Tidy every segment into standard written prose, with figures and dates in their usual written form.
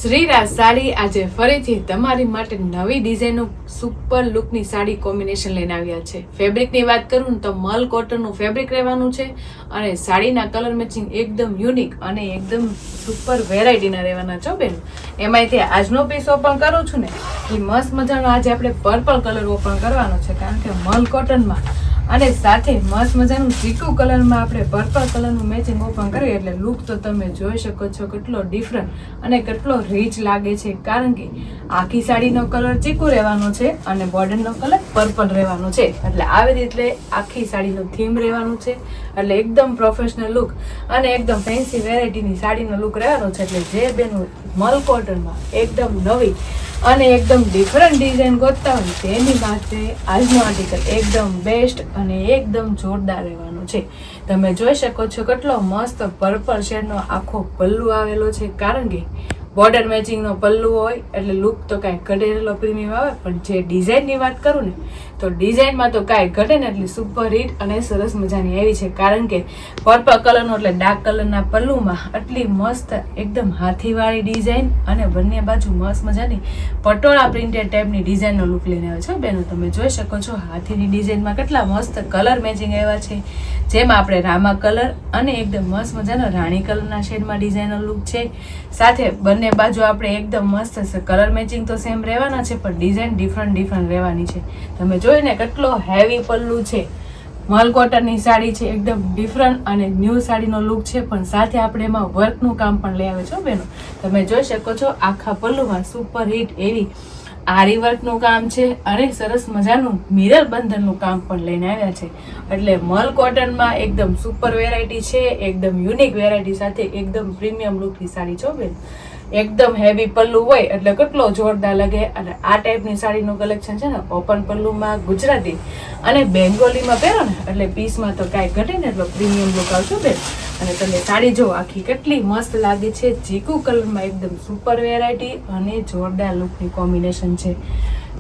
શ્રીરાજ સાડી આજે ફરીથી તમારી માટે નવી ડિઝાઇનનું સુપર લુકની સાડી કોમ્બિનેશન લઈને આવ્યા છે. ફેબ્રિકની વાત કરું ને તો મલ કોટનનું ફેબ્રિક રહેવાનું છે અને સાડીના કલર મેચિંગ એકદમ યુનિક અને એકદમ સુપર વેરાયટીના રહેવાના છો બેન. એમાંયથી આજનો પીસ ઓપન કરું છું ને એ મસ્ત મજાનો આજે આપણે પર્પલ કલર ઓપન કરવાનો છે, કારણ કે મલ કોટનમાં અને સાથે મસ્ત મજાનું ચીકુ કલરમાં આપણે પર્પલ કલરનું મેચિંગ ઓપન કરીએ એટલે લુક તો તમે જોઈ શકો છો કેટલો ડિફરન્ટ અને કેટલો રીચ લાગે છે, કારણ કે આખી સાડીનો કલર ચીકુ રહેવાનો છે અને બોર્ડરનો કલર પર્પલ રહેવાનો છે. એટલે આવી રીતે આખી સાડીનો થીમ રહેવાનું છે, એટલે એકદમ પ્રોફેશનલ લુક અને એકદમ ફેન્સી વેરાયટીની સાડીનો લુક રહેવાનો છે. એટલે જે બેનો મલ કોટનમાં એકદમ નવી અને એકદમ ડિફરન્ટ ડિઝાઇન ગોતતા હોય તેની માટે આજનો આર્ટિકલ એકદમ બેસ્ટ અને એકદમ જોરદાર રહેવાનું છે. તમે જોઈ શકો છો કેટલો મસ્ત પર્પલ શેડનો આખો પલ્લુ આવેલો છે, કારણ કે બોર્ડર મેચિંગનો પલ્લુ હોય એટલે લુક તો કાંઈ ઘટેલો પ્રીમિયમ આવે, પણ જે ડિઝાઇનની વાત કરું ને તો ડિઝાઇનમાં તો કાંઈ ઘટે ને એટલી સુપર હિટ અને સરસ મજાની આવી છે, કારણ કે પર્પલ કલરનો એટલે ડાર્ક કલરના પલ્લુમાં આટલી મસ્ત એકદમ હાથીવાળી ડિઝાઇન અને બંને બાજુ મસ્ત મજાની પટોળા પ્રિન્ટેડ ટાઈપની ડિઝાઇનનો લુક લઈને આવે છે બેનો. તમે જોઈ શકો છો હાથીની ડિઝાઇનમાં કેટલા મસ્ત કલર મેચિંગ આવ્યા છે, જેમાં આપણે રામા કલર અને એકદમ મસ્ત મજાનો રાણી કલરના શેડમાં ડિઝાઇનનો લુક છે. સાથે બંને બાજુ આપણે એકદમ મસ્ત કલર મેચિંગ તો સેમ રહેવાના છે, પણ ડિઝાઇન ડિફરન્ટ રહેવાની છે. તમે જોઈને કેટલો હેવી પલ્લુ છે, મલ કોટનની સાડી છે, એકદમ ડિફરન્ટ અને ન્યૂ સાડીનો લુક છે, પણ સાથે આપણે એમાં વર્કનું કામ પણ લઈ આવે છો બેનો. તમે જોઈ શકો છો આખા પલ્લુમાં સુપર હિટ એવી આરી વર્કનું કામ છે અને સરસ મજાનું મિરર બંધનનું કામ પણ લઈને આવ્યા છે. એટલે મલ કોટનમાં એકદમ સુપર વેરાયટી છે, એકદમ યુનિક વેરાયટી સાથે એકદમ પ્રીમિયમ લુકની સાડી છો બેન. એકદમ હેવી પલ્લુ હોય એટલે કેટલો જોરદાર લાગે. અને આ ટાઈપની સાડીનું કલેક્શન છે ને ઓપન પલ્લુમાં ગુજરાતી અને બેંગોલીમાં પહેરો ને એટલે પીસમાં તો કાંઈ ઘટે ને એટલો પ્રીમિયમ લુક આવશો બેન. અને તમે સાડી જો આખી કેટલી મસ્ત લાગે છે, ચીકુ કલરમાં એકદમ સુપર વેરાયટી અને જોરદાર લુકની કોમ્બિનેશન છે.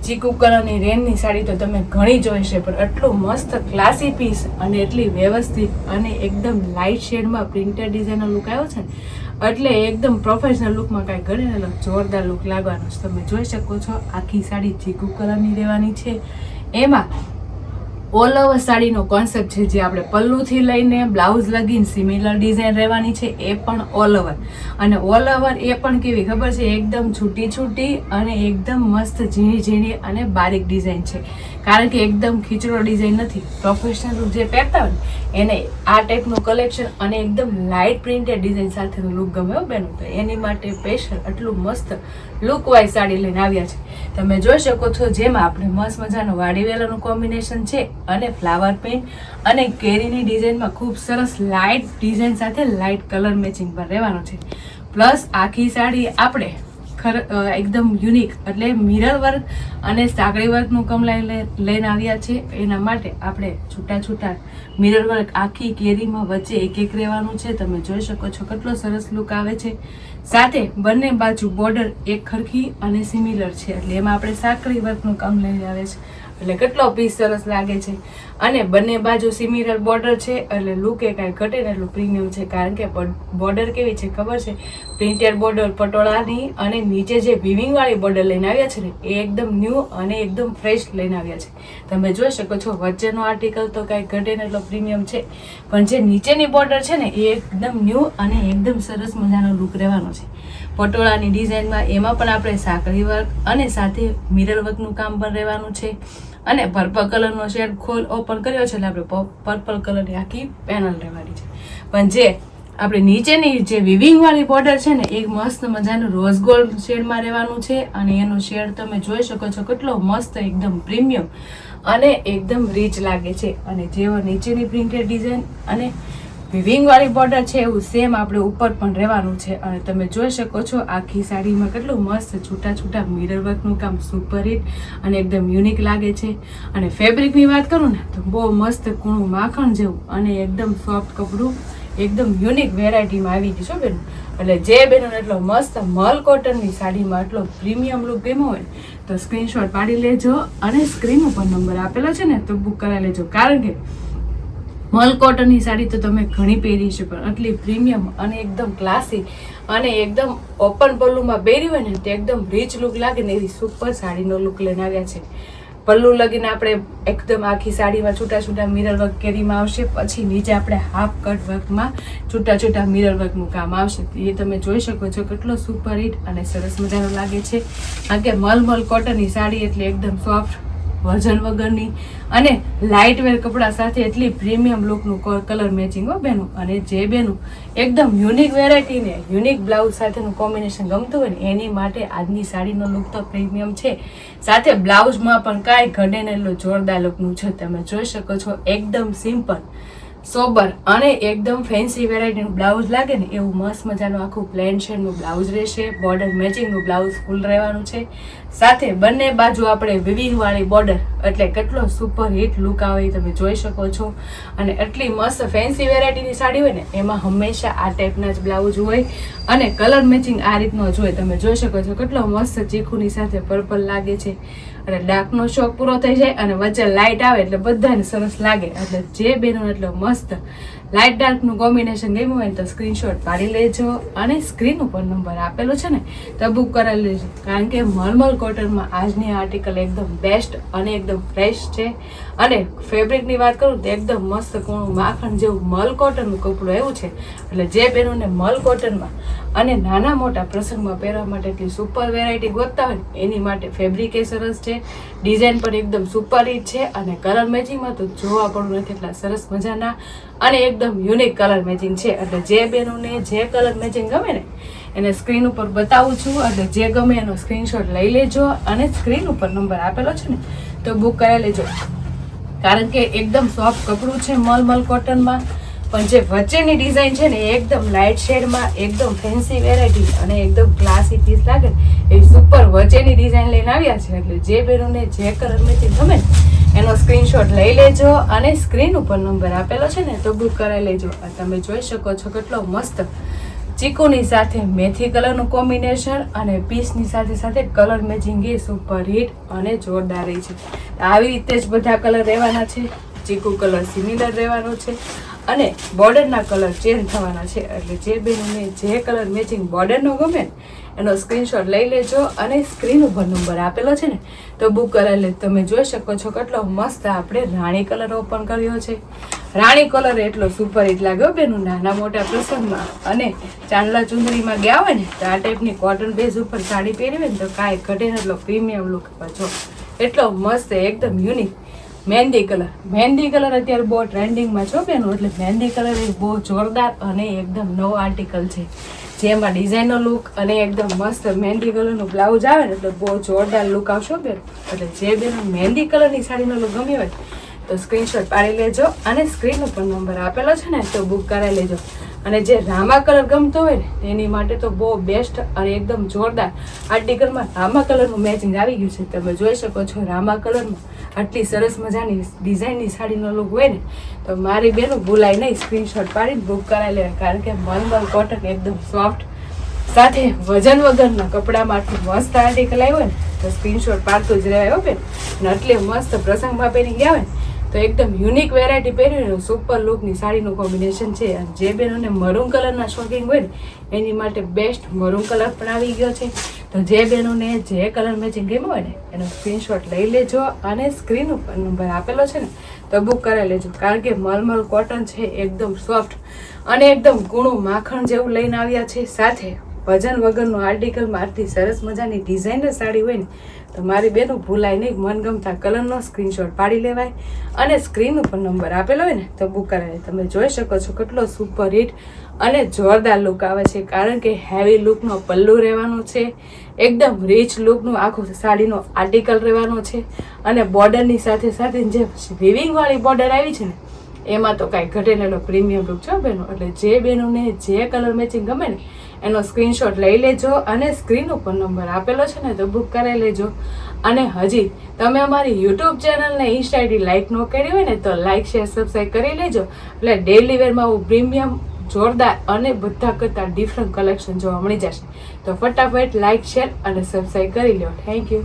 ચીકુ કલરની રેનની સાડી તો તમે ઘણી જોઈ છે, પણ એટલું મસ્ત ક્લાસી પીસ અને એટલી વ્યવસ્થિત અને એકદમ લાઇટ શેડમાં પ્રિન્ટેડ ડિઝાઇનનો લુક આવ્યો છે ને એટલે એકદમ પ્રોફેશનલ લુકમાં કાંઈ ઘરે ને જોરદાર લુક લાગવાનો છે. તમે જોઈ શકો છો આખી સાડી ચીકુ કલરની રહેવાની છે. એમાં ઓલ ઓવર સાડીનો કોન્સેપ્ટ છે, જે આપણે પલ્લુથી લઈને બ્લાઉઝ લગીને સિમિલર ડિઝાઇન રહેવાની છે, એ પણ ઓલ ઓવર. અને ઓલ ઓવર એ પણ કેવી ખબર છે, એકદમ છૂટી છૂટી અને એકદમ મસ્ત ઝીણી ઝીણી અને બારીક ડિઝાઇન છે, કારણ કે એકદમ ખીચડો ડિઝાઇન નથી. પ્રોફેશનલ જે પહેરતા હોય ને એને આ ટાઈપનું કલેક્શન અને એકદમ લાઇટ પ્રિન્ટેડ ડિઝાઇન સાથેનું લુક ગમે બેન, તો એની માટે સ્પેશિયલ આટલું મસ્ત લુક વાઇઝ સાડી લઈને આવ્યા છે. તમે જોઈ શકો છો જેમાં આપણે મસ્ત મજાનું વાડી વેલાનું કોમ્બિનેશન છે અને ફ્લાવર પ્રિન્ટ અને કેરીની ડિઝાઇનમાં ખૂબ સરસ લાઇટ ડિઝાઇન સાથે લાઇટ કલર મેચિંગ પર રહેવાનું છે. પ્લસ આખી સાડી આપણે એકદમ યુનિક એટલે મિરર વર્ક અને સાંકળી વર્કનું કામ લઈને આવ્યા છે. એના માટે આપણે છૂટા છૂટા મિરર વર્ક આખી કેરીમાં વચ્ચે એક એક રહેવાનું છે. તમે જોઈ શકો છો કેટલો સરસ લુક આવે છે. સાથે બંને બાજુ બોર્ડર એક ખરખી અને સિમિલર છે, એટલે એમાં આપણે સાંકળી વર્કનું કામ લઈને આવે છે, એટલે કેટલો પીસ સરસ લાગે છે. અને બંને બાજુ સિમિલર બોર્ડર છે એટલે લુક એ કાંઈ ઘટે ને એટલું પ્રીમિયમ છે, કારણ કે બોર્ડર કેવી છે ખબર છે, પ્રિન્ટેડ બોર્ડર પટોળાની અને નીચે જે વિવિંગ વાળી બોર્ડર લઈને આવ્યા છે ને એ એકદમ ન્યૂ અને એકદમ ફ્રેશ લઈને આવ્યા છે. તમે જોઈ શકો છો વચ્ચેનો આર્ટિકલ તો કાંઈ ઘટે ને એટલો પ્રીમિયમ છે, પણ જે નીચેની બોર્ડર છે ને એ એકદમ ન્યૂ અને એકદમ સરસ મજાનો લુક રહેવાનો છે. પટોળાની ડિઝાઇનમાં એમાં પણ આપણે સાંકળી વર્ક અને સાથે મિરર વર્કનું કામ પણ રહેવાનું છે. અને પર્પલ કલરનો શેડ ઓપન કર્યો છે એટલે આપણે પર્પલ કલરની આખી પેનલ રહેવાની છે. પણ જે આપણે નીચેની જે વિવિંગ વાળી બોર્ડર છે ને એક મસ્ત મજાનું રોઝ ગોલ્ડ શેડમાં રહેવાનું છે. અને એનો શેડ તમે જોઈ શકો છો કેટલો મસ્ત એકદમ પ્રીમિયમ અને એકદમ રીચ લાગે છે. અને જેવો નીચેની પ્રિન્ટેડ ડિઝાઇન અને વિવિંગ વાળી બોર્ડર છે એવું સેમ આપણે ઉપર પણ રહેવાનું છે. અને તમે જોઈ શકો છો આખી સાડીમાં કેટલું મસ્ત છૂટા છૂટા મિરર વર્કનું કામ સુપર હિટ અને એકદમ યુનિક લાગે છે. અને ફેબ્રિકની વાત કરું ને તો બહુ મસ્ત કૂણું માખણ જેવું અને એકદમ સોફ્ટ કપડું એકદમ યુનિક વેરાયટીમાં આવી ગયું છે બેન. એટલે જે બેનોને એટલો મસ્ત મલ કોટનની સાડીમાં એટલો પ્રીમિયમ લુક ગમ્યો હોય તો સ્ક્રીનશોટ પાડી લેજો અને સ્ક્રીન ઉપર નંબર આપેલો છે ને તો બુક કરાવી લેજો, કારણ કે મલ કોટનની સાડી તો તમે ઘણી પહેરી છે, પણ આટલી પ્રીમિયમ અને એકદમ ક્લાસી અને એકદમ ઓપન પલ્લુમાં પહેરી હોય ને તો એકદમ રીચ લુક લાગે ને એવી સુપર સાડીનો લુક લઈને આવ્યા છે. પલ્લુ લગીને આપણે એકદમ આખી સાડીમાં છૂટા છૂટા મિરર વર્ક કેરીમાં આવશે, પછી નીચે આપણે હાફ કટ વર્કમાં છૂટા છૂટા મિરર વર્કનું કામ આવશે. એ તમે જોઈ શકો છો કેટલો સુપર હિટ અને સરસ મજાનો લાગે છે. કારણ કે મલ કોટનની સાડી એટલે એકદમ સોફ્ટ, વજન વગરની અને લાઇટ વેર કપડા સાથે એટલી પ્રીમિયમ લુકનું કલર મેચિંગ હો બેનું. અને જે બેનું એકદમ યુનિક વેરાયટી ને યુનિક બ્લાઉઝ સાથેનું કોમ્બિનેશન ગમતું હોય ને એની માટે આજની સાડીનો લુક તો પ્રીમિયમ છે. સાથે બ્લાઉઝમાં પણ કાંઈ ઘડે ને એટલું જોરદાર લુકનું છે. તમે જોઈ શકો છો એકદમ સિમ્પલ, સોબર અને એકદમ ફેન્સી વેરાયટીનું બ્લાઉઝ લાગે ને એવું મસ્ત મજાનું આખું પ્લેન શેડનું બ્લાઉઝ રહેશે. બોર્ડર મેચિંગનું બ્લાઉઝ ફૂલ રહેવાનું છે. સાથે બંને બાજુ આપણે વિવિંગ વાળી બોર્ડર એટલે કેટલો સુપર હિટ લુક આવે એ તમે જોઈ શકો છો. અને એટલી મસ્ત ફેન્સી વેરાયટીની સાડી હોય ને એમાં હંમેશા આ ટાઈપના જ બ્લાઉઝ હોય અને કલર મેચિંગ આ રીતનો જ હોય. તમે જોઈ શકો છો કેટલો મસ્ત ચીકુની સાથે પર્પલ લાગે છે. અને ડાર્કનો શોખ પૂરો થઈ જાય અને વચ્ચે લાઇટ આવે એટલે બધાને સરસ લાગે. એટલે જે બેનો એટલો મસ્ત લાઇટ ડાર્કનું કોમ્બિનેશન ગમ્યું હોય તો સ્ક્રીનશોટ પાડી લેજો અને સ્ક્રીન ઉપર નંબર આપેલો છે ને તો બુક કરાવી લેજો. કારણ કે મલમલ કોટનમાં આજની આર્ટિકલ એકદમ બેસ્ટ અને એકદમ ફ્રેશ છે. અને ફેબ્રિકની વાત કરું તો એકદમ મસ્ત કૂણું માખણ જેવું મલ કોટનનું કપડું એવું છે. એટલે જે બહેનોને મલ કોટનમાં અને નાના મોટા પ્રસંગમાં પહેરવા માટે એટલી સુપર વેરાયટી ગોતતા હોય ને એની માટે ફેબ્રિક એ સરસ છે, ડિઝાઇન પણ એકદમ સુપર હિટ છે અને કલર મેચિંગમાં તો જોવા પણ નથી એટલા સરસ મજાના અને એકદમ યુનિક કલર મેચિંગ છે. એટલે જે બહેનોને જે કલર મેચિંગ ગમે ને એને સ્ક્રીન ઉપર બતાવું છું. એટલે જે ગમે એનો સ્ક્રીનશોટ લઈ લેજો અને સ્ક્રીન ઉપર નંબર આપેલો છે ને તો બુક કરાવી લેજો. કારણ કે એકદમ સોફ્ટ કપડું છે મલ કોટનમાં, પણ જે વચ્ચેની ડિઝાઇન છે ને એ એકદમ લાઇટ શેડમાં એકદમ ફેન્સી વેરાયટી અને એકદમ ક્લાસી પીસ લાગે એ સુપર વચ્ચેની ડિઝાઇન લઈને આવ્યા છે. એટલે જે બહેનોને જે કલર મેચિંગ ગમે એનો સ્ક્રીનશોટ લઈ લેજો અને સ્ક્રીન ઉપર નંબર આપેલો છે ને તો બુક કરાવી લેજો. તમે જોઈ શકો છો કેટલો મસ્ત ચીકુની સાથે મેથી કલરનું કોમ્બિનેશન અને પીસની સાથે સાથે કલર મેચિંગ એ સુપર હિટ અને જોરદાર છે. આવી રીતે જ બધા કલર રહેવાના છે. ચીકુ કલર સિમિલર રહેવાનો છે અને બોર્ડરના કલર ચેન્જ થવાના છે. એટલે જે બેનોને જે કલર મેચિંગ બોર્ડરનો ગમે ને એનો સ્ક્રીનશોટ લઈ લેજો અને સ્ક્રીન ઉપર નંબર આપેલો છે ને તો બુક કરાવી લે. તમે જોઈ શકો છો કેટલો મસ્ત આપણે રાણી કલર ઓપન કર્યો છે. રાણી કલર એટલો સુપર હિટ લાગ્યો બેનું નાના મોટા પ્રસંગમાં અને ચાંદલા ચુંદડીમાં ગયા હોય ને તો આ ટાઈપની કોટન બેઝ ઉપર સાડી પહેરી હોય ને તો કાંઈ ઘટે ને એટલો પ્રીમિયમ લુક પાછો એટલો મસ્ત એકદમ યુનિક. મહેંદી કલર અત્યારે બહુ ટ્રેન્ડિંગમાં છો બેનો. એટલે મહેંદી કલર એ બહુ જોરદાર અને એકદમ નવો આર્ટિકલ છે જેમાં ડિઝાઇનનો લુક અને એકદમ મસ્ત મહેંદી કલરનું બ્લાઉઝ આવે ને એટલે બહુ જોરદાર લુક આવશો બેન. એટલે જે બેનો મહેંદી કલરની સાડીનો લુક ગમ્યો હોય તો સ્ક્રીનશોટ પાડી લેજો અને સ્ક્રીન ઉપર નંબર આપેલો છે ને તો બુક કરાવી લેજો. અને જે રામા કલર ગમતો હોય ને એની માટે તો બહુ બેસ્ટ અને એકદમ જોરદાર આર્ટિકલમાં રામા કલરનું મેચિંગ આવી ગયું છે. તમે જોઈ શકો છો રામા કલરમાં આટલી સરસ મજાની ડિઝાઇનની સાડીનો લુક હોય ને તો મારી બેનું ભૂલાય નહીં, સ્ક્રીનશોટ પાડીને બુક કરાવી લેવાય. કારણ કે મલમલ કોટન એકદમ સોફ્ટ સાથે વજન વગરના કપડામાં આટલું મસ્ત આર્ટિકલ આવ્યું હોય ને તો સ્ક્રીનશોટ પાડતું જ રહેવાય હો બેન. અને આટલી મસ્ત પ્રસંગમાં પહેરી ગયા હોય ને તો એકદમ યુનિક વેરાયટી પહેર્યું સુપર લુકની સાડીનું કોમ્બિનેશન છે. જે બેનોને મરૂન કલરના શોખીન હોય ને એની માટે બેસ્ટ મરૂન કલર પણ આવી ગયો છે. તો જે બહેનોને જે કલર મેચિંગ ગમ્યું હોય ને એનો સ્ક્રીનશોટ લઈ લેજો અને સ્ક્રીન ઉપર નંબર આપેલો છે ને તો બુક કરાવી લેજો. કારણ કે મલમલ કોટન છે એકદમ સોફ્ટ અને એકદમ કૂણું માખણ જેવું લઈને આવ્યા છે. સાથે વજન વગરનું આર્ટિકલમાં આટલી સરસ મજાની ડિઝાઇનર સાડી હોય ને તો મારી બેનું ભૂલાય નહીં. મનગમતા કલરનો સ્ક્રીનશોટ પાડી લેવાય અને સ્ક્રીન ઉપર નંબર આપેલો હોય ને તો બુક કરાવે. તમે જોઈ શકો છો કેટલો સુપર હિટ અને જોરદાર લુક આવે છે. કારણ કે હેવી લુકનો પલ્લુ રહેવાનો છે, એકદમ રીચ લુકનું આખું સાડીનો આર્ટિકલ રહેવાનો છે અને બોર્ડરની સાથે સાથે જે વિવિંગવાળી બોર્ડર આવી છે ને એમાં તો કાંઈ ઘટેલો પ્રીમિયમ લુક છે બેનો. એટલે જે બેનોને જે કલર મેચિંગ ગમે ને એનો સ્ક્રીનશોટ લઈ લેજો અને સ્ક્રીન ઉપર નંબર આપેલો છે ને તો બુક કરાવી લેજો. અને હજી તમે અમારી યુટ્યુબ ચેનલને ઇન્સ્ટા આઈડી લાઇક ન કરી હોય ને તો લાઇક શેર સબસ્ક્રાઈબ કરી લેજો. એટલે ડેલી વેરમાં આવું પ્રીમિયમ જોરદાર અને બધા કરતાં ડિફરન્ટ કલેક્શન જોવા મળી જશે. તો ફટાફટ લાઇક શેર અને સબસ્ક્રાઈબ કરી લો. Thank you.